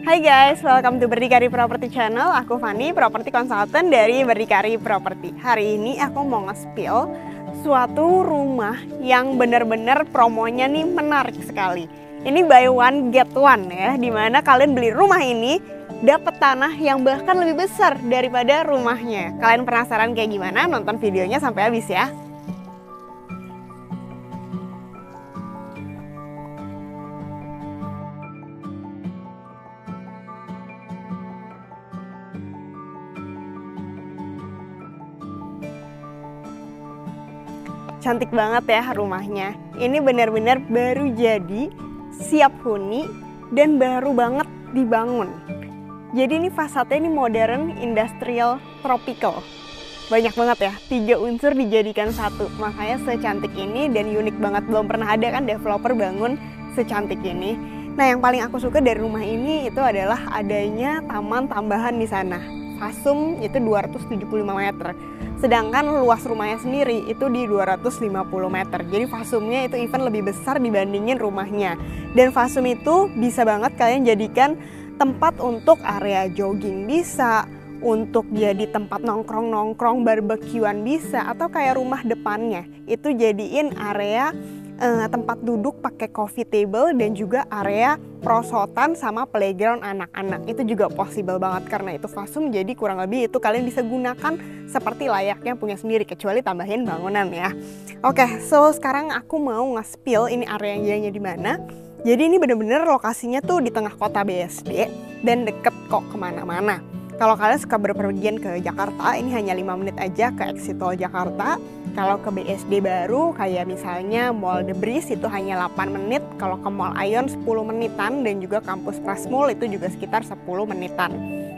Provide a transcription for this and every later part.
Hai guys, welcome to Berdikari Property Channel. Aku Fani, property consultant dari Berdikari Property. Hari ini aku mau nge-spill suatu rumah yang benar-benar promonya nih menarik sekali. Ini buy one get one ya, dimana kalian beli rumah ini dapat tanah yang bahkan lebih besar daripada rumahnya. Kalian penasaran kayak gimana? Nonton videonya sampai habis ya. Cantik banget ya rumahnya. Ini benar-benar baru jadi, siap huni, dan baru banget dibangun. Jadi ini fasadnya ini modern, industrial, tropical. Banyak banget ya, 3 unsur dijadikan satu. Makanya secantik ini dan unik banget. Belum pernah ada kan developer bangun secantik ini. Nah, yang paling aku suka dari rumah ini itu adalah adanya taman tambahan di sana. Fasum itu 275 meter. Sedangkan luas rumahnya sendiri itu di 250 meter. Jadi fasumnya itu even lebih besar dibandingin rumahnya. Dan fasum itu bisa banget kalian jadikan tempat untuk area jogging bisa, untuk jadi tempat nongkrong-nongkrong, barbekyuan bisa, atau kayak rumah depannya itu jadiin area tempat duduk pakai coffee table dan juga area prosotan sama playground anak-anak. Itu juga possible banget karena itu fasum, jadi kurang lebih itu kalian bisa gunakan seperti layaknya punya sendiri, kecuali tambahin bangunan ya. Oke, so sekarang aku mau nge-spill ini areanya di mana. Jadi ini bener-bener lokasinya tuh di tengah kota BSD dan deket kok kemana-mana. Kalau kalian suka berpergian ke Jakarta, ini hanya 5 menit aja ke exit tol Jakarta. Kalau ke BSD baru, kayak misalnya Mall The Breeze itu hanya 8 menit. Kalau ke Mall Ion 10 menitan, dan juga kampus Prasmul itu juga sekitar 10 menitan.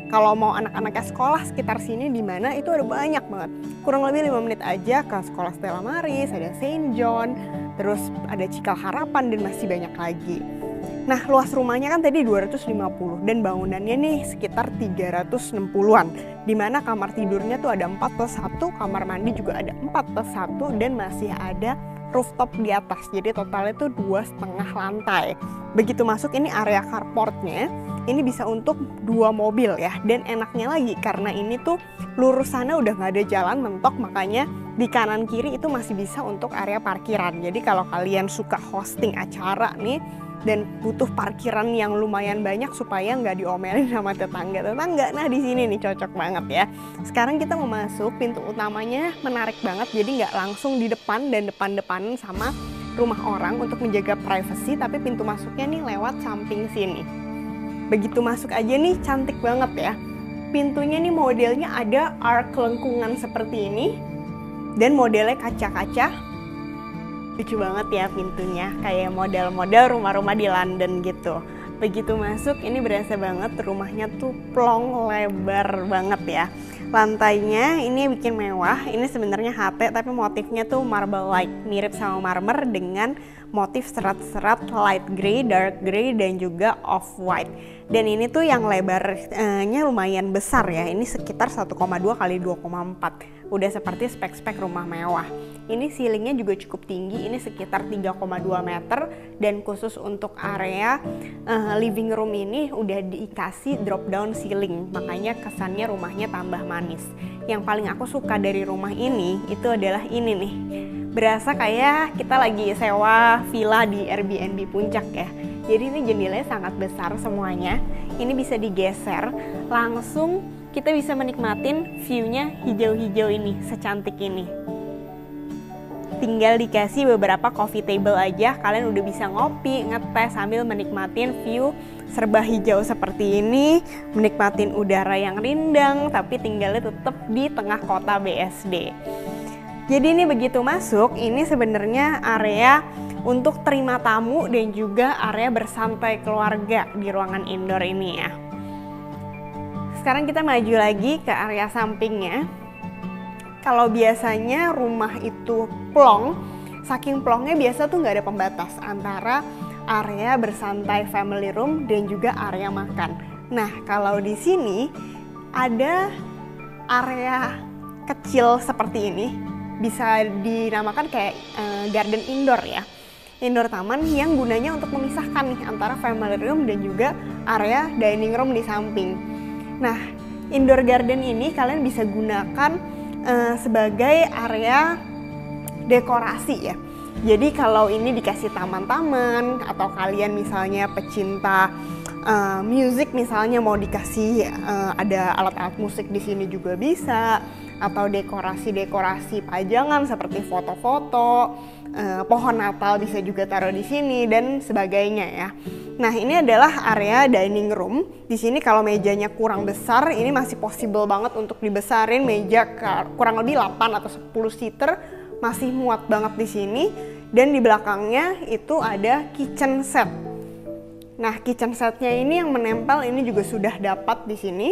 Kalau mau anak-anaknya sekolah sekitar sini di mana itu ada banyak banget. Kurang lebih 5 menit aja ke sekolah Stella Maris, ada Saint John, terus ada Cikal Harapan, dan masih banyak lagi. Nah, luas rumahnya kan tadi 250 dan bangunannya nih sekitar 360-an. Dimana kamar tidurnya tuh ada 4+1, kamar mandi juga ada 4+1, dan masih ada rooftop di atas. Jadi totalnya tuh 2,5 lantai. Begitu masuk ini area carportnya, ini bisa untuk 2 mobil ya. Dan enaknya lagi karena ini tuh lurus sana udah nggak ada jalan mentok, makanya di kanan kiri itu masih bisa untuk area parkiran. Jadi kalau kalian suka hosting acara nih dan butuh parkiran yang lumayan banyak supaya nggak diomelin sama tetangga, nah di sini nih cocok banget ya. Sekarang kita mau masuk, pintu utamanya menarik banget, jadi nggak langsung di depan dan depan-depanan sama rumah orang untuk menjaga privasi, tapi pintu masuknya nih lewat samping sini. Begitu masuk aja nih cantik banget ya. Pintunya nih modelnya ada arc lengkungan seperti ini dan modelnya kaca-kaca. Lucu banget ya pintunya, kayak model-model rumah-rumah di London gitu. Begitu masuk ini berasa banget rumahnya tuh plong, lebar banget ya. Lantainya ini bikin mewah, ini sebenarnya HT tapi motifnya tuh marble like, mirip sama marmer dengan motif serat-serat light grey, dark grey, dan juga off white. Dan ini tuh yang lebarnya lumayan besar ya, ini sekitar 1,2 kali 2,4. Udah seperti spek-spek rumah mewah. Ini ceilingnya juga cukup tinggi, ini sekitar 3,2 meter, dan khusus untuk area living room ini udah dikasih drop down ceiling, makanya kesannya rumahnya tambah manis. Yang paling aku suka dari rumah ini itu adalah ini nih, berasa kayak kita lagi sewa villa di Airbnb Puncak ya. Jadi ini jendelanya sangat besar semuanya, ini bisa digeser langsung. Kita bisa menikmatin view-nya hijau-hijau ini, secantik ini. Tinggal dikasih beberapa coffee table aja, kalian udah bisa ngopi, ngetes sambil menikmatin view serba hijau seperti ini, menikmatin udara yang rindang, tapi tinggalnya tetap di tengah kota BSD. Jadi ini begitu masuk, ini sebenarnya area untuk terima tamu dan juga area bersantai keluarga di ruangan indoor ini ya. Sekarang kita maju lagi ke area sampingnya. Kalau biasanya rumah itu plong, saking plongnya biasa tuh nggak ada pembatas antara area bersantai family room dan juga area makan. Nah, kalau di sini ada area kecil seperti ini, bisa dinamakan kayak garden indoor ya. indoor taman yang gunanya untuk memisahkan nih antara family room dan juga area dining room di samping. Nah, indoor garden ini kalian bisa gunakan sebagai area dekorasi ya. Jadi kalau ini dikasih taman-taman atau kalian misalnya pecinta musik misalnya mau dikasih ada alat-alat musik di sini juga bisa, atau dekorasi-dekorasi pajangan seperti foto-foto, pohon Natal bisa juga taruh di sini dan sebagainya ya. Nah, ini adalah area dining room. Di sini kalau mejanya kurang besar, ini masih possible banget untuk dibesarin meja kurang lebih 8 atau 10 seater, masih muat banget di sini. Dan di belakangnya itu ada kitchen set. Nah, kitchen setnya ini yang menempel ini juga sudah dapat di sini.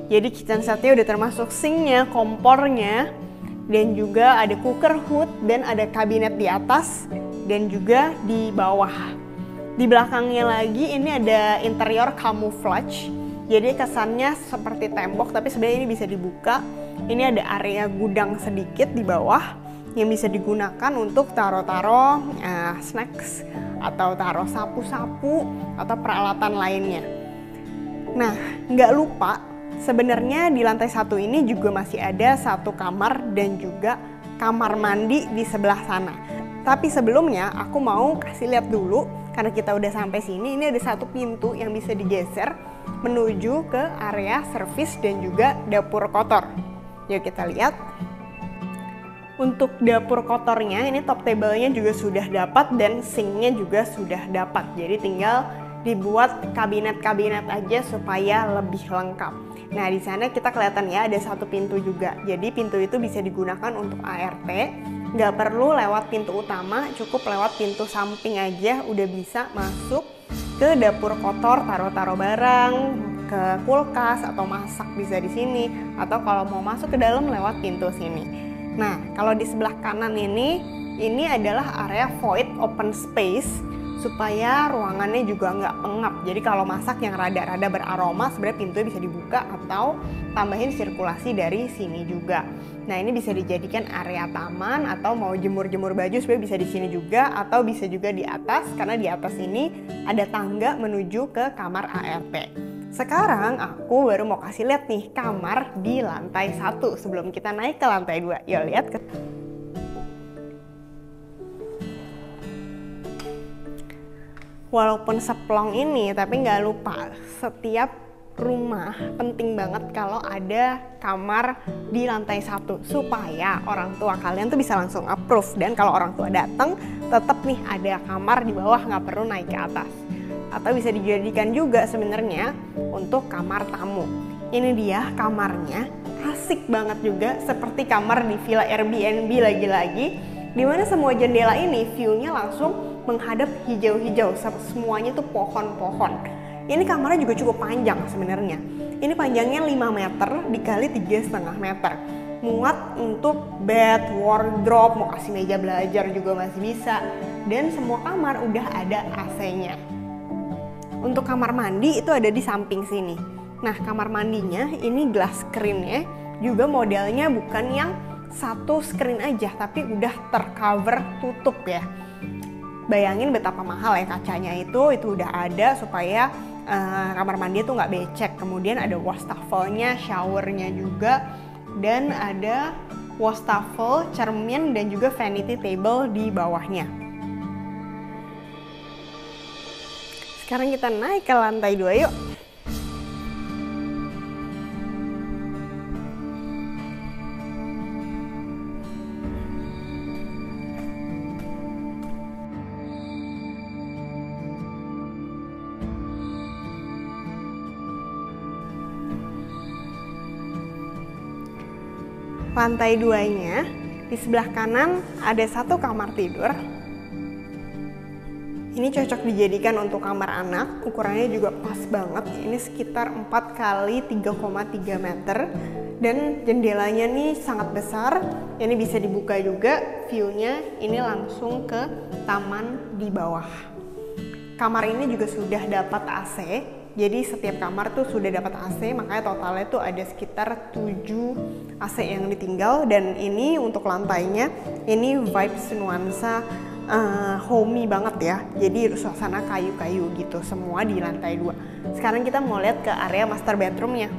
Jadi kitchen setnya udah termasuk sinknya, kompornya, dan juga ada cooker hood dan ada kabinet di atas dan juga di bawah. Di belakangnya lagi ini ada interior camouflage. Jadi kesannya seperti tembok tapi sebenarnya ini bisa dibuka. Ini ada area gudang sedikit di bawah yang bisa digunakan untuk taruh-taruh snacks atau taruh sapu-sapu atau peralatan lainnya. Nah, nggak lupa sebenarnya di lantai 1 ini juga masih ada satu kamar dan juga kamar mandi di sebelah sana. Tapi sebelumnya aku mau kasih lihat dulu, karena kita udah sampai sini, ini ada satu pintu yang bisa digeser menuju ke area servis dan juga dapur kotor. Yuk kita lihat. Untuk dapur kotornya ini top table-nya juga sudah dapat dan sink-nya juga sudah dapat. Jadi tinggal dibuat kabinet-kabinet aja supaya lebih lengkap. Nah, di sana kita kelihatan ya ada satu pintu juga. Jadi pintu itu bisa digunakan untuk ART. Nggak perlu lewat pintu utama, cukup lewat pintu samping aja udah bisa masuk ke dapur kotor, taruh-taruh barang, ke kulkas atau masak bisa di sini. Atau kalau mau masuk ke dalam lewat pintu sini. Nah, kalau di sebelah kanan ini adalah area void open space supaya ruangannya juga nggak pengap. Jadi kalau masak yang rada-rada beraroma sebenarnya pintunya bisa dibuka atau tambahin sirkulasi dari sini juga. Nah, ini bisa dijadikan area taman atau mau jemur-jemur baju sebenarnya bisa di sini juga atau bisa juga di atas karena di atas ini ada tangga menuju ke kamar ART. Sekarang aku baru mau kasih lihat nih kamar di lantai 1 sebelum kita naik ke lantai 2. Yuk lihat ke. Walaupun seplong ini, tapi nggak lupa setiap rumah penting banget kalau ada kamar di lantai 1 supaya orang tua kalian tuh bisa langsung approve, dan kalau orang tua datang tetap nih ada kamar di bawah, nggak perlu naik ke atas. Atau bisa dijadikan juga sebenarnya untuk kamar tamu. Ini dia kamarnya, asik banget juga seperti kamar di villa Airbnb lagi-lagi, dimana semua jendela ini view-nya langsung menghadap hijau-hijau, semuanya tuh pohon-pohon. Ini kamarnya juga cukup panjang sebenarnya. Ini panjangnya 5 meter dikali 3,5 meter. Muat untuk bed, wardrobe, mau kasih meja belajar juga masih bisa. Dan semua kamar udah ada AC-nya. Untuk kamar mandi itu ada di samping sini. Nah, kamar mandinya ini glass screen-nya juga modelnya bukan yang satu screen aja, tapi udah tercover tutup ya. Bayangin betapa mahal ya kacanya itu udah ada supaya kamar mandi itu nggak becek. Kemudian ada wastafelnya, showernya juga, dan ada wastafel, cermin, dan juga vanity table di bawahnya. Sekarang kita naik ke lantai 2 yuk. Lantai 2-nya, di sebelah kanan ada satu kamar tidur. Ini cocok dijadikan untuk kamar anak, ukurannya juga pas banget. Ini sekitar 4 kali 3,3 meter dan jendelanya nih sangat besar. Ini bisa dibuka juga, view-nya ini langsung ke taman di bawah. Kamar ini juga sudah dapat AC. Jadi setiap kamar tuh sudah dapat AC, makanya totalnya tuh ada sekitar 7 AC yang ditinggal. Dan ini untuk lantainya, ini vibes nuansa homey banget ya. Jadi suasana kayu-kayu gitu semua di lantai 2. Sekarang kita mau lihat ke area master bedroomnya.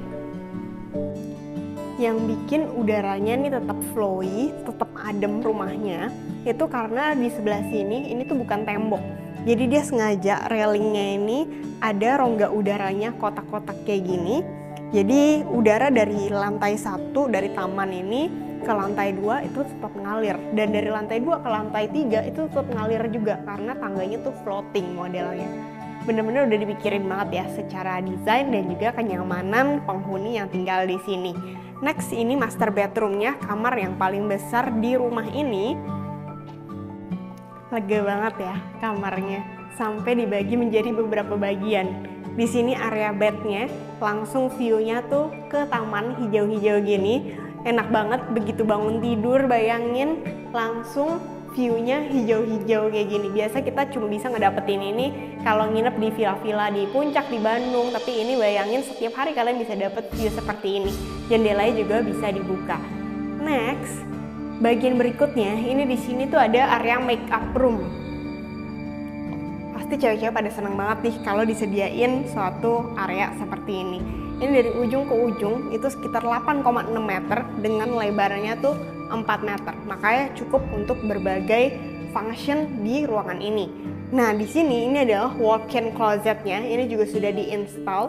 Yang bikin udaranya nih tetap flowy, tetap adem rumahnya, itu karena di sebelah sini ini tuh bukan tembok. Jadi dia sengaja railingnya ini ada rongga udaranya kotak-kotak kayak gini. Jadi udara dari lantai 1 dari taman ini ke lantai 2 itu tetap ngalir, dan dari lantai 2 ke lantai 3 itu tetap ngalir juga karena tangganya tuh floating modelnya. Bener-bener udah dipikirin banget ya secara desain dan juga kenyamanan penghuni yang tinggal di sini. Next, ini master bedroomnya, kamar yang paling besar di rumah ini. Lega banget ya kamarnya, sampai dibagi menjadi beberapa bagian. Di sini area bednya, langsung view-nya tuh ke taman hijau-hijau gini. Enak banget begitu bangun tidur, bayangin langsung view-nya hijau-hijau kayak gini. Biasa kita cuma bisa ngedapetin ini kalau nginep di villa-villa di puncak di Bandung, tapi ini bayangin setiap hari kalian bisa dapet view seperti ini. Jendelanya juga bisa dibuka. Next, bagian berikutnya ini di sini tuh ada area make up room. Pasti cewek-cewek pada seneng banget nih kalau disediain suatu area seperti ini. Ini dari ujung ke ujung itu sekitar 8,6 meter dengan lebarnya tuh 4 meter. Makanya cukup untuk berbagai function di ruangan ini. Nah, di sini ini adalah walk-in closetnya. Ini juga sudah di-install.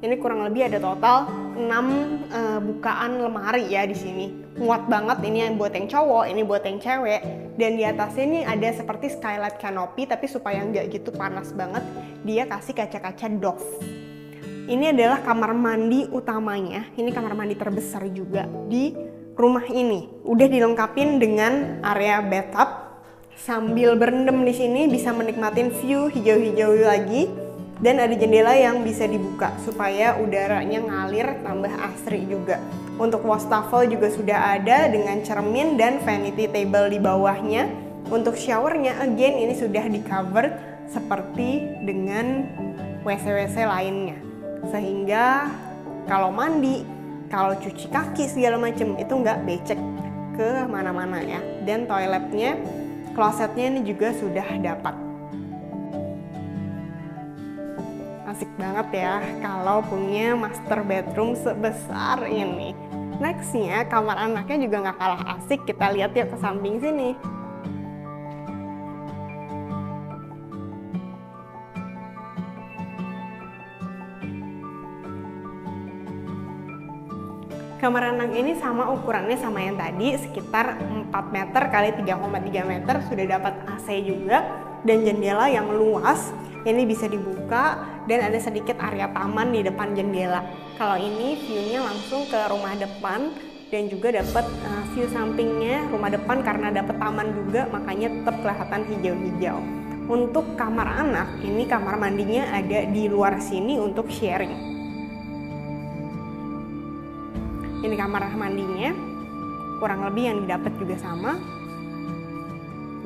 Ini kurang lebih ada total 6 bukaan lemari ya di sini. Muat banget, ini yang buat yang cowok, ini buat yang cewek. Dan di atasnya ini ada seperti skylight canopy, tapi supaya nggak gitu panas banget, dia kasih kaca-kaca doff. Ini adalah kamar mandi utamanya. Ini kamar mandi terbesar juga di rumah ini. Udah dilengkapin dengan area bathtub. Sambil berendam di sini bisa menikmatin view hijau-hijau lagi. Dan ada jendela yang bisa dibuka supaya udaranya ngalir tambah asri juga. Untuk wastafel juga sudah ada dengan cermin dan vanity table di bawahnya. Untuk showernya again ini sudah di cover seperti dengan WC-WC lainnya. Sehingga kalau mandi, kalau cuci kaki segala macam itu nggak becek ke mana-mana ya. Dan toiletnya, klosetnya ini juga sudah dapat. Asik banget ya kalau punya master bedroom sebesar ini. Nextnya kamar anaknya juga nggak kalah asik. Kita lihat ya ke samping sini. Kamar anak ini sama ukurannya sama yang tadi, sekitar 4 meter kali 3,3 meter, sudah dapat AC juga dan jendela yang luas. Ini bisa dibuka dan ada sedikit area taman di depan jendela. Kalau ini view-nya langsung ke rumah depan dan juga dapat view sampingnya rumah depan karena dapat taman juga, makanya tetap kelihatan hijau-hijau. Untuk kamar anak, ini kamar mandinya ada di luar sini untuk sharing. Ini kamar mandinya, kurang lebih yang didapat juga sama.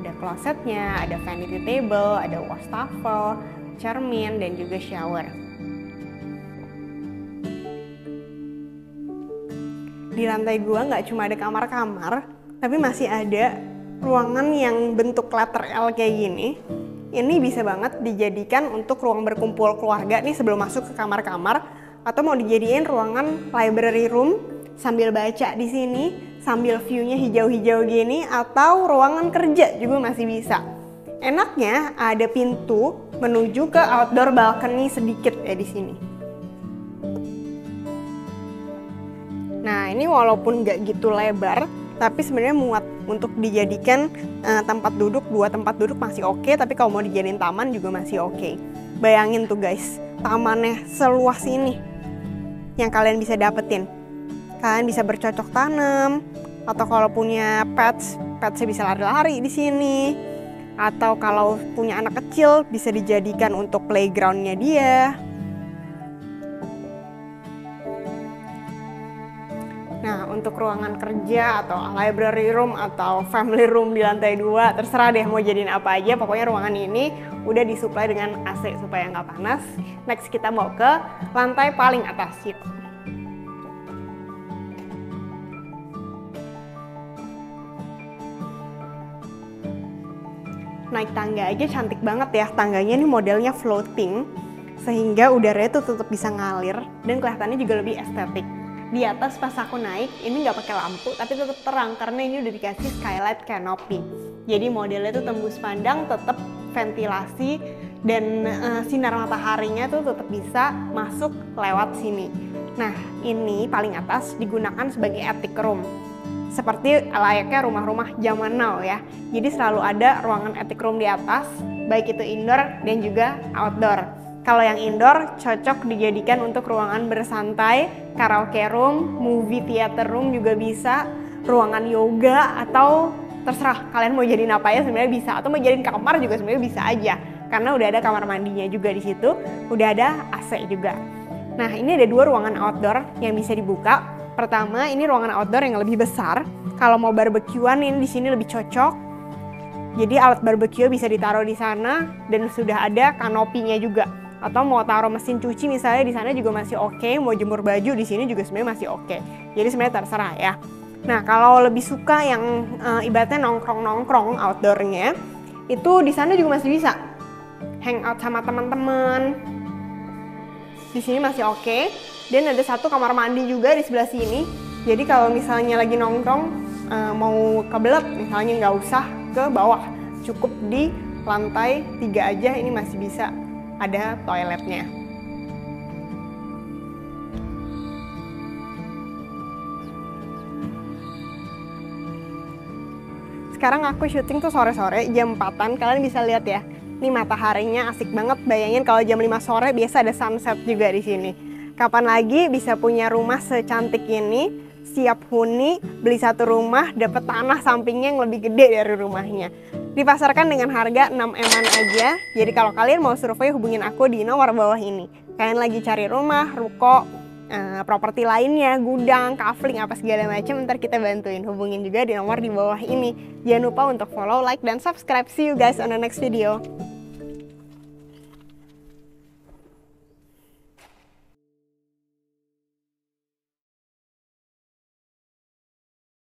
Ada klosetnya, ada vanity table, ada wastafel, cermin, dan juga shower. Di lantai 2 nggak cuma ada kamar-kamar, tapi masih ada ruangan yang bentuk letter L kayak gini. Ini bisa banget dijadikan untuk ruang berkumpul keluarga nih sebelum masuk ke kamar-kamar, atau mau dijadiin ruangan library room sambil baca di sini, sambil view-nya hijau-hijau gini, atau ruangan kerja juga masih bisa. Enaknya ada pintu menuju ke outdoor balcony sedikit ya di sini. Nah, ini walaupun nggak gitu lebar, tapi sebenarnya muat untuk dijadikan tempat duduk. 2 tempat duduk masih oke, tapi kalau mau dijadiin taman juga masih oke. Bayangin tuh guys, tamannya seluas ini yang kalian bisa dapetin. Kalian bisa bercocok tanam, atau kalau punya petsnya bisa lari-lari di sini, atau kalau punya anak kecil bisa dijadikan untuk playgroundnya dia. Nah, untuk ruangan kerja atau library room atau family room di lantai 2, terserah deh mau jadiin apa aja. Pokoknya ruangan ini udah disuplai dengan AC supaya nggak panas. Next kita mau ke lantai paling atas yuk. naik tangga aja cantik banget ya. Tangganya ini modelnya floating, sehingga udaranya tuh tetap bisa ngalir dan kelihatannya juga lebih estetik. Di atas pas aku naik, ini nggak pakai lampu, tapi tetap terang karena ini udah dikasih skylight canopy. Jadi modelnya tuh tembus pandang, tetap ventilasi, dan sinar mataharinya tuh tetap bisa masuk lewat sini. Nah, ini paling atas digunakan sebagai attic room. Seperti layaknya rumah-rumah zaman now ya. Jadi selalu ada ruangan attic room di atas, baik itu indoor dan juga outdoor. Kalau yang indoor cocok dijadikan untuk ruangan bersantai, karaoke room, movie theater room juga bisa, ruangan yoga, atau terserah kalian mau jadiin apa ya sebenarnya bisa, atau mau jadiin kamar juga sebenarnya bisa aja. Karena udah ada kamar mandinya juga di situ, udah ada AC juga. Nah, ini ada 2 ruangan outdoor yang bisa dibuka. Pertama, ini ruangan outdoor yang lebih besar. Kalau mau barbekyuan ini di sini lebih cocok. Jadi alat barbecue bisa ditaruh di sana dan sudah ada kanopinya juga. Atau mau taruh mesin cuci misalnya di sana juga masih oke. Mau jemur baju di sini juga sebenarnya masih oke. Jadi sebenarnya terserah ya. Nah, kalau lebih suka yang ibaratnya nongkrong-nongkrong outdoornya, itu di sana juga masih bisa hangout sama teman-teman. Di sini masih oke. Dan ada 1 kamar mandi juga di sebelah sini. Jadi kalau misalnya lagi nongkrong mau kebelet, misalnya nggak usah ke bawah, cukup di lantai 3 aja ini masih bisa ada toiletnya. Sekarang aku syuting tuh sore-sore jam 4-an, kalian bisa lihat ya. Ini mataharinya asik banget, bayangin kalau jam 5 sore biasa ada sunset juga di sini. Kapan lagi bisa punya rumah secantik ini, siap huni, beli 1 rumah, dapat tanah sampingnya yang lebih gede dari rumahnya. Dipasarkan dengan harga 6 M-an aja, jadi kalau kalian mau survei hubungin aku di nomor bawah ini. Kalian lagi cari rumah, ruko, properti lainnya, gudang, kafling, apa segala macam, ntar kita bantuin. Hubungin juga di nomor di bawah ini. Jangan lupa untuk follow, like, dan subscribe. See you guys on the next video.